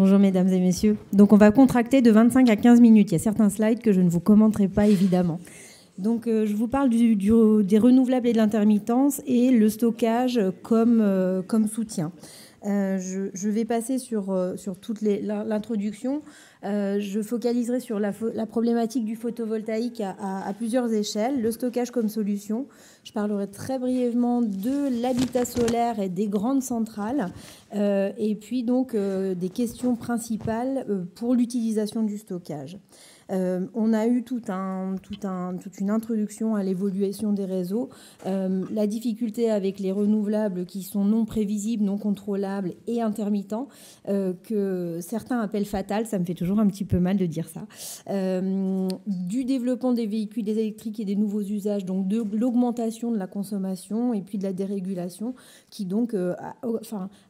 Bonjour mesdames et messieurs. Donc on va contracter de 25 à 15 minutes. Il y a certains slides que je ne vous commenterai pas évidemment. Donc je vous parle des renouvelables et de l'intermittence et le stockage comme soutien. Je vais passer sur toute l'introduction. Je focaliserai sur la problématique du photovoltaïque à plusieurs échelles, le stockage comme solution. Je parlerai très brièvement de l'habitat solaire et des grandes centrales, et puis donc des questions principales pour l'utilisation du stockage. On a eu toute une introduction à l'évolution des réseaux, la difficulté avec les renouvelables qui sont non prévisibles, non contrôlables et intermittents, que certains appellent fatales, ça me fait toujours un petit peu mal de dire ça, du développement des véhicules électriques et des nouveaux usages, donc de l'augmentation de la consommation et puis de la dérégulation qui donc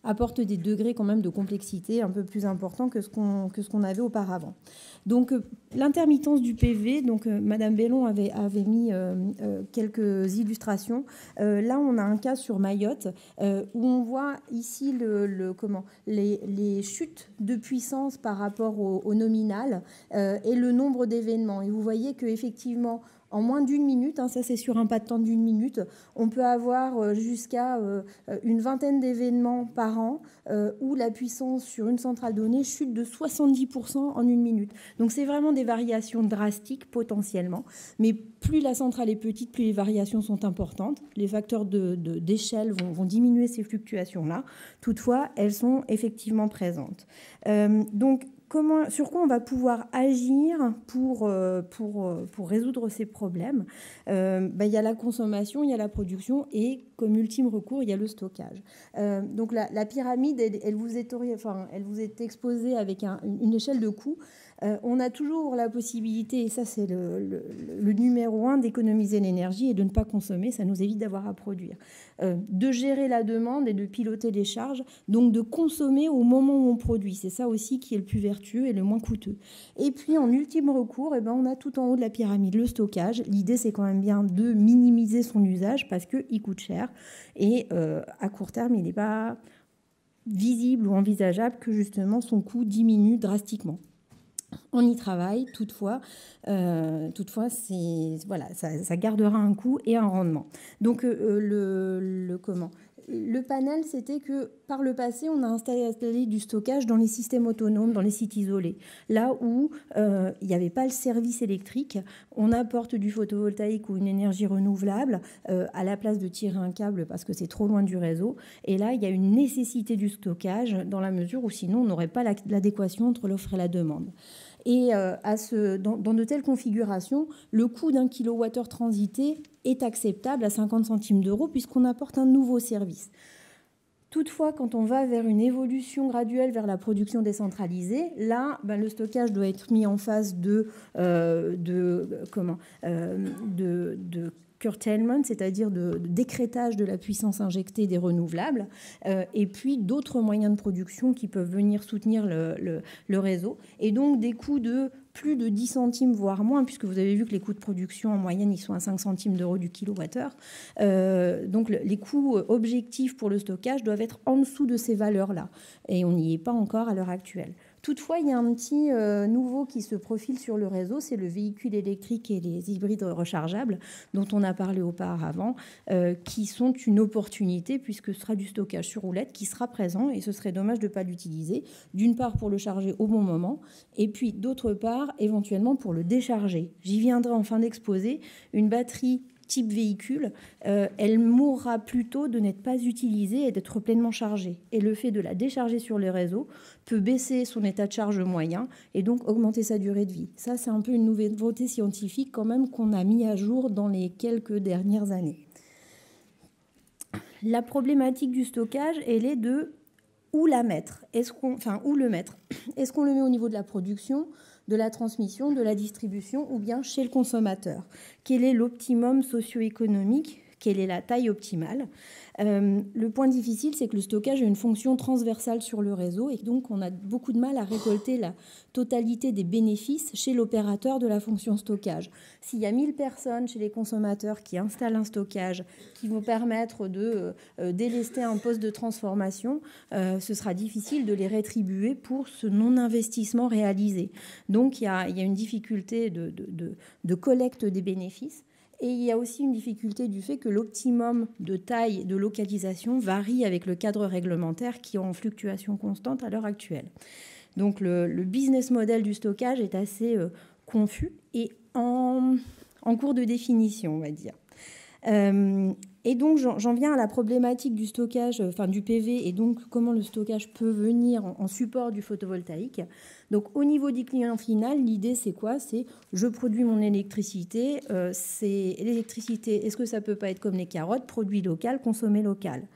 apporte des degrés quand même de complexité un peu plus importants que ce qu'on avait auparavant. Donc l'intermittence du PV, donc Madame Bellon avait mis quelques illustrations. Là, on a un cas sur Mayotte où on voit ici les chutes de puissance par rapport au nominal et le nombre d'événements. Et vous voyez qu'effectivement, en moins d'une minute, ça c'est sur un pas de temps d'une minute, on peut avoir jusqu'à une vingtaine d'événements par an où la puissance sur une centrale donnée chute de 70% en une minute. Donc c'est vraiment des variations drastiques potentiellement, mais plus la centrale est petite, plus les variations sont importantes. Les facteurs d'échelle vont diminuer ces fluctuations-là. Toutefois, elles sont effectivement présentes. Donc, sur quoi on va pouvoir agir pour résoudre ces problèmes? Il y a la consommation, il y a la production et comme ultime recours, il y a le stockage. Donc la pyramide, elle vous est exposée avec une échelle de coûts. On a toujours la possibilité, et ça c'est le numéro 1, d'économiser l'énergie et de ne pas consommer, ça nous évite d'avoir à produire. De gérer la demande et de piloter les charges, donc de consommer au moment où on produit. C'est ça aussi qui est le plus vertueux et le moins coûteux. Et puis en ultime recours, on a tout en haut de la pyramide le stockage. L'idée c'est quand même bien de minimiser son usage parce qu'il coûte cher et à court terme il n'est pas visible ou envisageable que justement son coût diminue drastiquement. On y travaille, toutefois ça gardera un coût et un rendement. Donc le panel, c'était que par le passé, on a installé du stockage dans les systèmes autonomes, dans les sites isolés. Là où il n'y avait pas le service électrique, on apporte du photovoltaïque ou une énergie renouvelable à la place de tirer un câble parce que c'est trop loin du réseau. Et là, il y a une nécessité du stockage dans la mesure où sinon, on n'aurait pas l'adéquation entre l'offre et la demande. Et dans de telles configurations, le coût d'un kilowattheure transité est acceptable à 50 centimes d'euros puisqu'on apporte un nouveau service. Toutefois, quand on va vers une évolution graduelle vers la production décentralisée, là, le stockage doit être mis en face de curtailment, c'est-à-dire de décrétage de la puissance injectée des renouvelables, et puis d'autres moyens de production qui peuvent venir soutenir le réseau, et donc des coûts de plus de 10 centimes, voire moins, puisque vous avez vu que les coûts de production en moyenne, ils sont à 5 centimes d'euros du kilowattheure. Donc les coûts objectifs pour le stockage doivent être en dessous de ces valeurs-là, et on n'y est pas encore à l'heure actuelle. Toutefois, il y a un petit nouveau qui se profile sur le réseau, c'est le véhicule électrique et les hybrides rechargeables dont on a parlé auparavant, qui sont une opportunité puisque ce sera du stockage sur roulette qui sera présent et ce serait dommage de ne pas l'utiliser, d'une part pour le charger au bon moment et puis d'autre part éventuellement pour le décharger. J'y viendrai en fin d'exposé, une batterie type véhicule, elle mourra plutôt de n'être pas utilisée et d'être pleinement chargée. Et le fait de la décharger sur le réseau peut baisser son état de charge moyen et donc augmenter sa durée de vie. Ça, c'est un peu une nouveauté scientifique quand même qu'on a mis à jour dans les quelques dernières années. La problématique du stockage, elle est de où la mettre, où le mettre. Est-ce qu'on le met au niveau de la production, de la transmission, de la distribution ou bien chez le consommateur? Quel est l'optimum socio-économique quelle est la taille optimale. Le point difficile, c'est que le stockage a une fonction transversale sur le réseau et donc on a beaucoup de mal à récolter la totalité des bénéfices chez l'opérateur de la fonction stockage. S'il y a 1000 personnes chez les consommateurs qui installent un stockage qui vont permettre de délester un poste de transformation, ce sera difficile de les rétribuer pour ce non-investissement réalisé. Donc il y a une difficulté de collecte des bénéfices. Et il y a aussi une difficulté du fait que l'optimum de taille de localisation varie avec le cadre réglementaire qui est en fluctuation constante à l'heure actuelle. Donc le business model du stockage est assez confus et en cours de définition, on va dire. Et donc j'en viens à la problématique du stockage, du PV, et donc comment le stockage peut venir en support du photovoltaïque. Donc au niveau du client final, l'idée c'est quoi? C'est je produis mon électricité, c'est l'électricité, est-ce que ça peut pas être comme les carottes, produit local, consommé local?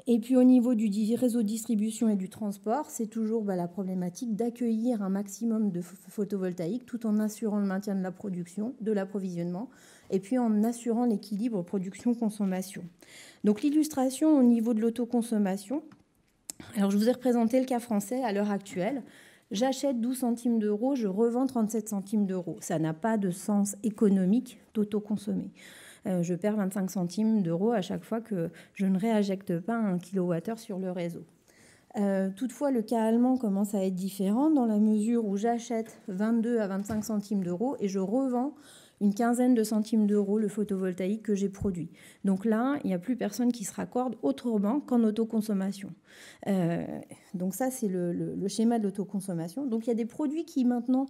Et puis au niveau du réseau de distribution et du transport, c'est toujours la problématique d'accueillir un maximum de photovoltaïque tout en assurant le maintien de la production, de l'approvisionnement, et puis en assurant l'équilibre production-consommation. Donc l'illustration au niveau de l'autoconsommation, alors je vous ai représenté le cas français à l'heure actuelle. J'achète 12 centimes d'euros, je revends 37 centimes d'euros. Ça n'a pas de sens économique d'autoconsommer. Je perds 25 centimes d'euros à chaque fois que je ne réinjecte pas un kilowattheure sur le réseau. Toutefois, le cas allemand commence à être différent dans la mesure où j'achète 22 à 25 centimes d'euros et je revends une quinzaine de centimes d'euros le photovoltaïque que j'ai produit. Donc là, il n'y a plus personne qui se raccorde autrement qu'en autoconsommation. Donc ça, c'est le schéma de l'autoconsommation. Donc il y a des produits qui maintenant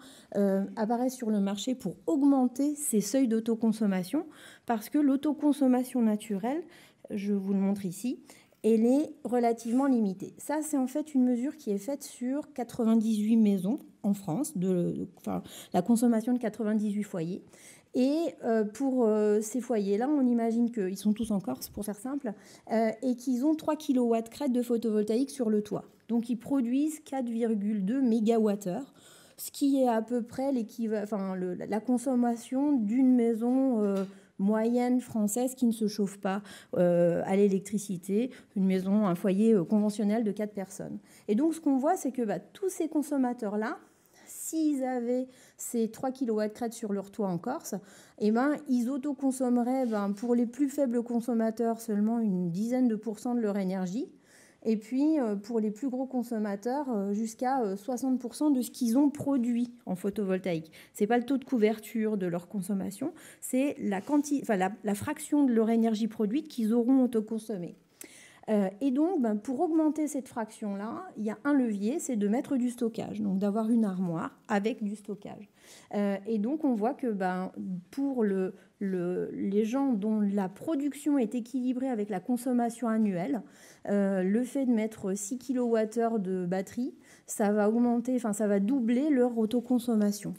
apparaissent sur le marché pour augmenter ces seuils d'autoconsommation parce que l'autoconsommation naturelle, je vous le montre ici, elle est relativement limitée. Ça, c'est en fait une mesure qui est faite sur 98 maisons en France, la consommation de 98 foyers. Et pour ces foyers-là, on imagine qu'ils sont tous en Corse, pour faire simple, et qu'ils ont 3 kW crête de photovoltaïque sur le toit. Donc, ils produisent 4,2 MWh, ce qui est à peu près la consommation d'une maison moyenne française qui ne se chauffe pas à l'électricité, une maison, un foyer conventionnel de 4 personnes. Et donc, ce qu'on voit, c'est que tous ces consommateurs-là, s'ils avaient ces 3 kW crête sur leur toit en Corse, ils autoconsommeraient pour les plus faibles consommateurs seulement une dizaine de % de leur énergie. Et puis, pour les plus gros consommateurs, jusqu'à 60% de ce qu'ils ont produit en photovoltaïque. Ce n'est pas le taux de couverture de leur consommation, c'est la fraction de leur énergie produite qu'ils auront autoconsommée. Et donc, pour augmenter cette fraction-là, il y a un levier, c'est de mettre du stockage, donc d'avoir une armoire avec du stockage. Et donc, on voit que pour les gens dont la production est équilibrée avec la consommation annuelle, le fait de mettre 6 kWh de batterie, ça va augmenter, ça va doubler leur autoconsommation.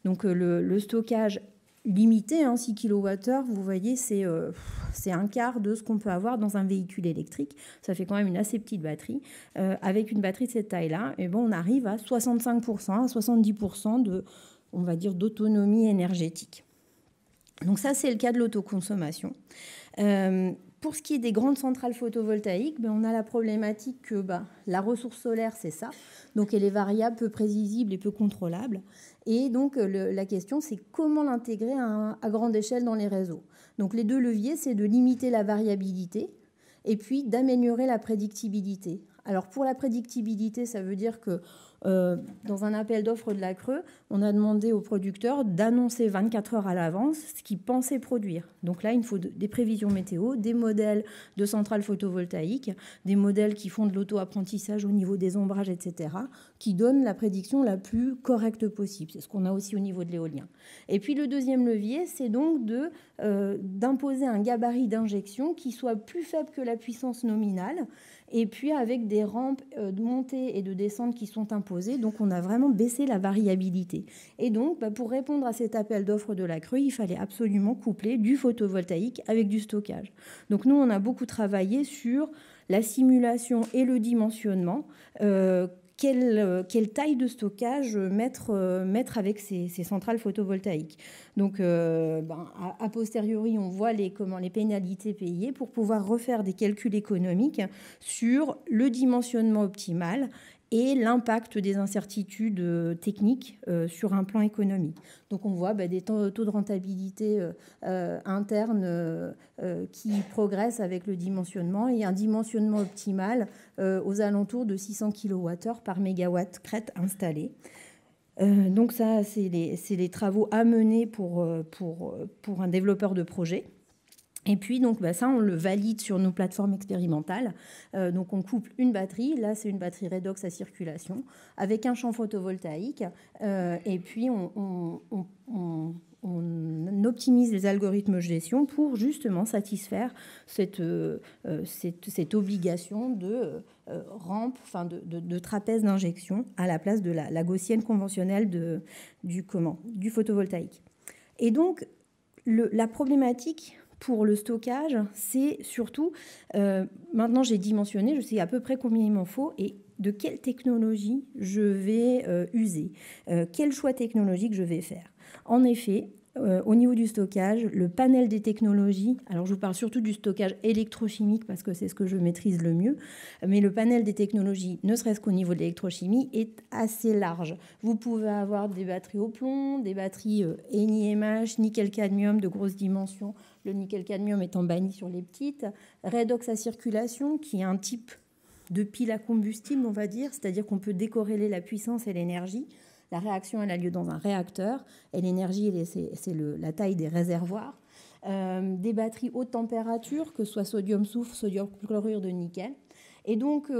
Donc, le stockage limité, 6 kWh, vous voyez, c'est un quart de ce qu'on peut avoir dans un véhicule électrique. Ça fait quand même une assez petite batterie. Avec une batterie de cette taille-là, on arrive à 65%, à 70% d'autonomie énergétique. Donc ça, c'est le cas de l'autoconsommation. Pour ce qui est des grandes centrales photovoltaïques, on a la problématique que la ressource solaire, c'est ça. Donc elle est variable, peu prévisible et peu contrôlable. Et donc la question, c'est comment l'intégrer à grande échelle dans les réseaux. Donc les deux leviers, c'est de limiter la variabilité et puis d'améliorer la prédictibilité. Alors pour la prédictibilité, ça veut dire que dans un appel d'offres de la Creux, on a demandé aux producteurs d'annoncer 24 heures à l'avance ce qu'ils pensaient produire. Donc là, il faut des prévisions météo, des modèles de centrales photovoltaïques, des modèles qui font de l'auto-apprentissage au niveau des ombrages, etc., qui donnent la prédiction la plus correcte possible. C'est ce qu'on a aussi au niveau de l'éolien. Et puis le deuxième levier, c'est donc d'imposer un gabarit d'injection qui soit plus faible que la puissance nominale, et puis avec des rampes de montée et de descente qui sont imposées. Donc, on a vraiment baissé la variabilité. Et donc, pour répondre à cet appel d'offres de la Creux, il fallait absolument coupler du photovoltaïque avec du stockage. Donc, nous, on a beaucoup travaillé sur la simulation et le dimensionnement quelle taille de stockage mettre avec ces centrales photovoltaïques. Donc, a posteriori, on voit les pénalités payées pour pouvoir refaire des calculs économiques sur le dimensionnement optimal et l'impact des incertitudes techniques sur un plan économique. Donc on voit des taux de rentabilité interne qui progressent avec le dimensionnement et un dimensionnement optimal aux alentours de 600 kWh par mégawatt crête installé. Donc ça, c'est les travaux à mener pour un développeur de projet. Et puis, donc, ça, on le valide sur nos plateformes expérimentales. Donc, on couple une batterie. Là, c'est une batterie redox à circulation avec un champ photovoltaïque. Et puis, on optimise les algorithmes de gestion pour justement satisfaire cette obligation de rampe, enfin de trapèze d'injection à la place de la gaussienne conventionnelle du photovoltaïque. Et donc, la problématique pour le stockage, c'est surtout, maintenant j'ai dimensionné, je sais à peu près combien il m'en faut et de quelle technologie je vais user, quel choix technologique je vais faire. En effet, au niveau du stockage, le panel des technologies, alors je vous parle surtout du stockage électrochimique parce que c'est ce que je maîtrise le mieux, mais le panel des technologies, ne serait-ce qu'au niveau de l'électrochimie, est assez large. Vous pouvez avoir des batteries au plomb, des batteries NiMH, nickel-cadmium de grosses dimensions, le nickel-cadmium étant banni sur les petites, redox à circulation, qui est un type de pile à combustible, on va dire, c'est-à-dire qu'on peut décorréler la puissance et l'énergie. La réaction, elle a lieu dans un réacteur et l'énergie, c'est la taille des réservoirs. Des batteries haute température, que ce soit sodium-soufre, sodium chlorure de nickel. Et donc,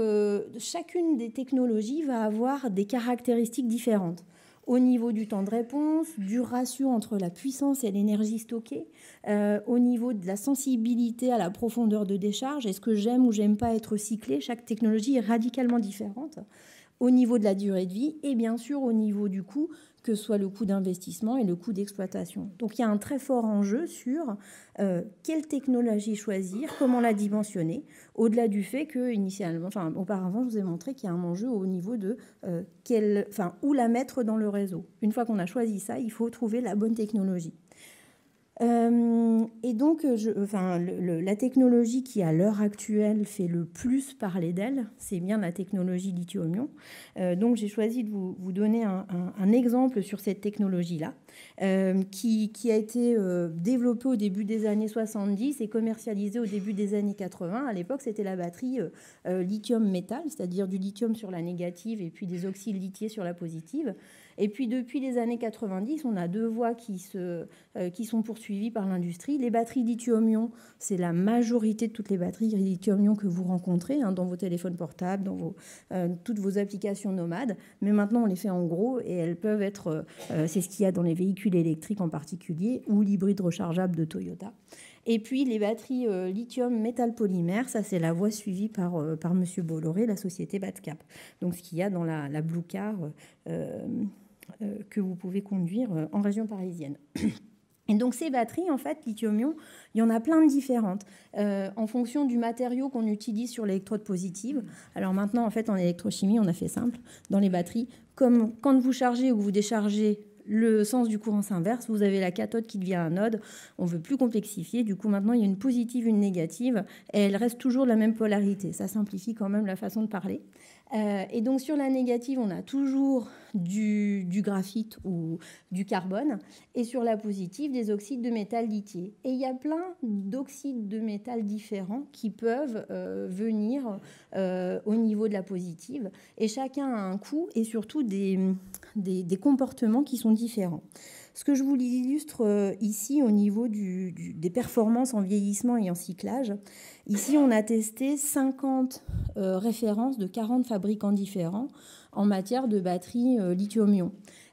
chacune des technologies va avoir des caractéristiques différentes. Au niveau du temps de réponse, du ratio entre la puissance et l'énergie stockée, au niveau de la sensibilité à la profondeur de décharge, est-ce que j'aime ou j'aime pas être cyclé? Chaque technologie est radicalement différente. Au niveau de la durée de vie et bien sûr au niveau du coût, que ce soit le coût d'investissement et le coût d'exploitation. Donc il y a un très fort enjeu sur quelle technologie choisir, comment la dimensionner, au-delà du fait que auparavant je vous ai montré qu'il y a un enjeu au niveau de où la mettre dans le réseau. Une fois qu'on a choisi ça, il faut trouver la bonne technologie. Et donc, la technologie qui, à l'heure actuelle, fait le plus parler d'elle, c'est bien la technologie lithium-ion. Donc, j'ai choisi de vous donner un exemple sur cette technologie-là, qui a été développée au début des années 70 et commercialisée au début des années 80. À l'époque, c'était la batterie lithium-métal, c'est-à-dire du lithium sur la négative et puis des oxydes lithiés sur la positive. Et puis, depuis les années 90, on a deux voies qui sont poursuivies par l'industrie. Les batteries lithium-ion, c'est la majorité de toutes les batteries lithium-ion que vous rencontrez dans vos téléphones portables, dans toutes vos applications nomades. Mais maintenant, on les fait en gros et elles peuvent être... c'est ce qu'il y a dans les véhicules électriques en particulier ou l'hybride rechargeable de Toyota. Et puis, les batteries lithium-métal-polymère, ça, c'est la voie suivie par M. Bolloré, la société Batcap. Donc, ce qu'il y a dans la Blue Car que vous pouvez conduire en région parisienne. Et donc ces batteries, en fait, lithium-ion, il y en a plein de différentes en fonction du matériau qu'on utilise sur l'électrode positive. Alors maintenant, en fait, en électrochimie, on a fait simple. Dans les batteries, comme quand vous chargez ou vous déchargez le sens du courant s'inverse, vous avez la cathode qui devient anode. On ne veut plus complexifier. Du coup, maintenant, il y a une positive, une négative, et elle reste toujours de la même polarité. Ça simplifie quand même la façon de parler. Et donc, sur la négative, on a toujours du graphite ou du carbone, et sur la positive, des oxydes de métal lithié. Et il y a plein d'oxydes de métal différents qui peuvent venir au niveau de la positive, et chacun a un coût et surtout des comportements qui sont différents. Ce que je vous illustre ici au niveau des performances en vieillissement et en cyclage, ici on a testé 50 références de 40 fabricants différents en matière de batterie lithium-ion.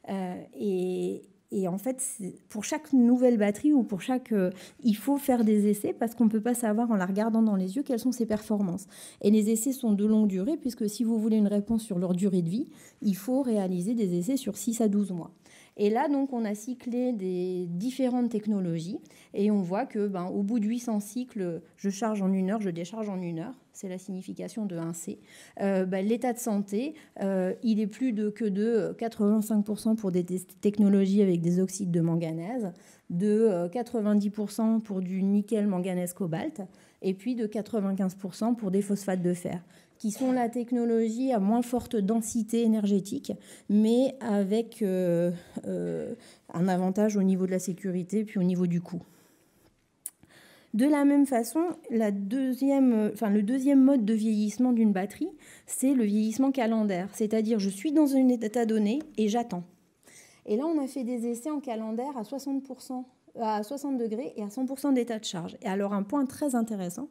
Et en fait, pour chaque nouvelle batterie ou pour il faut faire des essais parce qu'on ne peut pas savoir en la regardant dans les yeux quelles sont ses performances. Et les essais sont de longue durée puisque si vous voulez une réponse sur leur durée de vie, il faut réaliser des essais sur 6 à 12 mois. Et là, donc, on a cyclé des différentes technologies et on voit que, au bout de 800 cycles, je charge en 1 heure, je décharge en 1 heure. c'est la signification de 1C, l'état de santé, il est plus que de 85% pour des technologies avec des oxydes de manganèse, de 90% pour du nickel, manganèse, cobalt, et puis de 95% pour des phosphates de fer, qui sont la technologie à moins forte densité énergétique, mais avec un avantage au niveau de la sécurité, puis au niveau du coût. De la même façon, le deuxième mode de vieillissement d'une batterie, c'est le vieillissement calendaire. C'est-à-dire, je suis dans un état donné et j'attends. Et là, on a fait des essais en calendaire à 60%, à 60 degrés et à 100% d'état de charge. Et alors, un point très intéressant,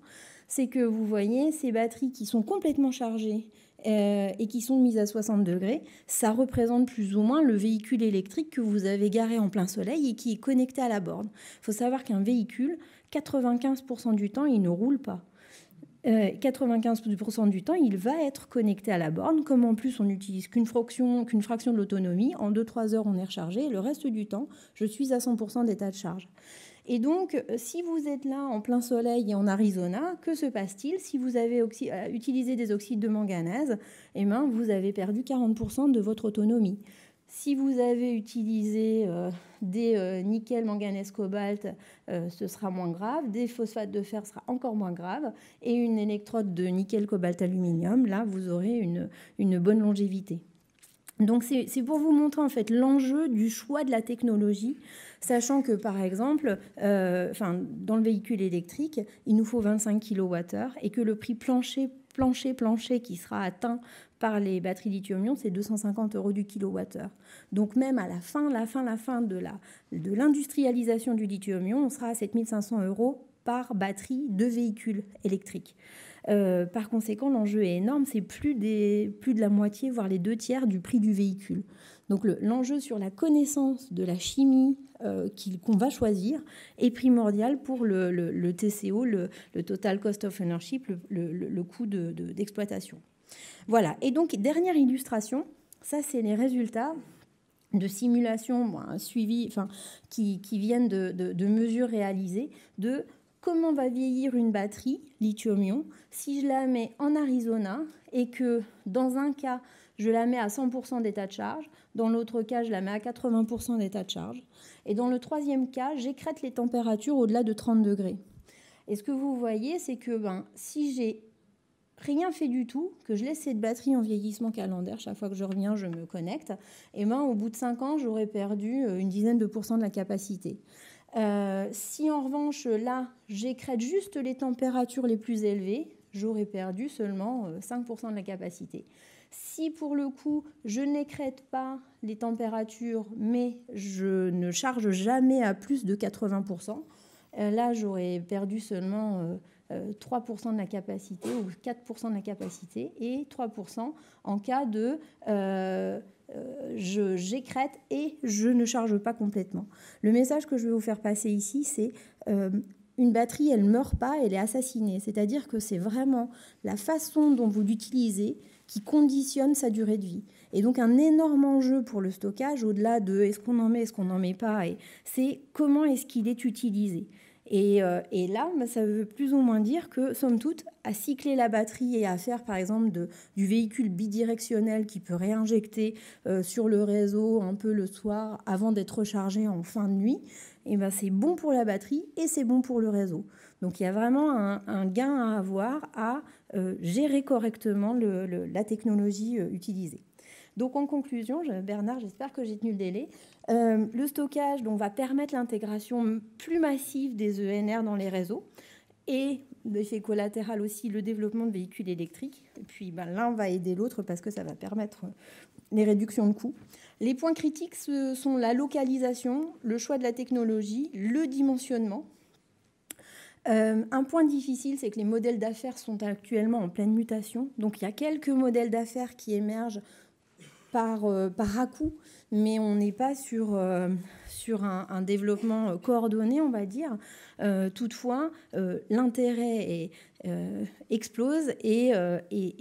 c'est que vous voyez, ces batteries qui sont complètement chargées et qui sont mises à 60 degrés, ça représente plus ou moins le véhicule électrique que vous avez garé en plein soleil et qui est connecté à la borne. Il faut savoir qu'un véhicule, 95% du temps, il ne roule pas. 95% du temps, il va être connecté à la borne. Comme en plus, on n'utilise qu'une fraction de l'autonomie, en 2-3 heures, on est rechargé. Et le reste du temps, je suis à 100% d'état de charge. Et donc, si vous êtes là en plein soleil et en Arizona, que se passe-t-il? Si vous avez utilisé des oxydes de manganèse, eh bien, vous avez perdu 40% de votre autonomie. Si vous avez utilisé des nickel, manganèse, cobalt, ce sera moins grave. Des phosphates de fer sera encore moins grave. Et une électrode de nickel, cobalt, aluminium, là, vous aurez une bonne longévité. Donc, c'est pour vous montrer en fait l'enjeu du choix de la technologie, sachant que, par exemple, dans le véhicule électrique, il nous faut 25 kWh et que le prix plancher qui sera atteint par les batteries lithium-ion, c'est 250 € du kilowattheure. Donc même à la fin de l'industrialisation du lithium-ion, on sera à 7500 € par batterie de véhicule électrique. Par conséquent, l'enjeu est énorme, c'est plus de la moitié, voire les 2/3 du prix du véhicule. Donc l'enjeu sur la connaissance de la chimie qu'on va choisir est primordial pour le TCO, le Total Cost of Ownership, le coût d'exploitation. Voilà, et donc dernière illustration, ça c'est les résultats de simulations suivies, qui viennent de mesures réalisées de comment va vieillir une batterie lithium-ion si je la mets en Arizona et que dans un cas, je la mets à 100% d'état de charge, dans l'autre cas, je la mets à 80% d'état de charge, et dans le troisième cas, j'écrète les températures au-delà de 30 degrés. Et ce que vous voyez, c'est que si j'ai rien fait du tout, que je laisse cette batterie en vieillissement calendaire, chaque fois que je reviens, je me connecte, et au bout de 5 ans, j'aurais perdu une dizaine de pourcents de la capacité. Si en revanche, là, j'écrète juste les températures les plus élevées, j'aurais perdu seulement 5% de la capacité. Si pour le coup, je n'écrète pas les températures, mais je ne charge jamais à plus de 80%, là, j'aurais perdu seulement 3% de la capacité ou 4% de la capacité et 3% en cas de j'écrète et je ne charge pas complètement. Le message que je vais vous faire passer ici, c'est une batterie, elle ne meurt pas, elle est assassinée. C'est-à-dire que c'est vraiment la façon dont vous l'utilisez qui conditionne sa durée de vie. Et donc un énorme enjeu pour le stockage, au-delà de est-ce qu'on en met, est-ce qu'on n'en met pas, c'est comment est-ce qu'il est utilisé. Et là, ça veut plus ou moins dire que, somme toute, à cycler la batterie et à faire, par exemple, du véhicule bidirectionnel qui peut réinjecter sur le réseau un peu le soir avant d'être rechargé en fin de nuit, c'est bon pour la batterie et c'est bon pour le réseau. Donc, il y a vraiment un gain à avoir à gérer correctement la technologie utilisée. Donc en conclusion, Bernard, j'espère que j'ai tenu le délai. Le stockage va permettre l'intégration plus massive des ENR dans les réseaux et l'effet collatéral aussi, le développement de véhicules électriques. Et puis l'un va aider l'autre parce que ça va permettre les réductions de coûts. Les points critiques, ce sont la localisation, le choix de la technologie, le dimensionnement. Un point difficile, c'est que les modèles d'affaires sont actuellement en pleine mutation. Donc il y a quelques modèles d'affaires qui émergent par à-coup, mais on n'est pas sur un développement coordonné, on va dire. Toutefois, l'intérêt explose et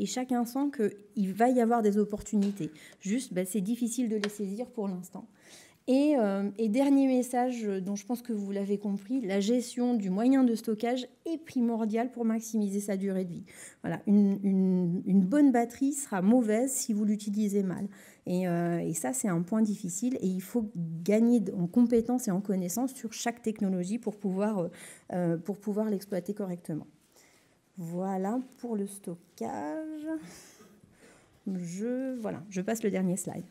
chacun sent qu'il va y avoir des opportunités. Juste, c'est difficile de les saisir pour l'instant. Et dernier message dont je pense que vous l'avez compris, la gestion du moyen de stockage est primordiale pour maximiser sa durée de vie. Voilà, une bonne batterie sera mauvaise si vous l'utilisez mal. Et ça, c'est un point difficile et il faut gagner en compétences et en connaissances sur chaque technologie pour pouvoir l'exploiter correctement. Voilà pour le stockage. Je passe le dernier slide.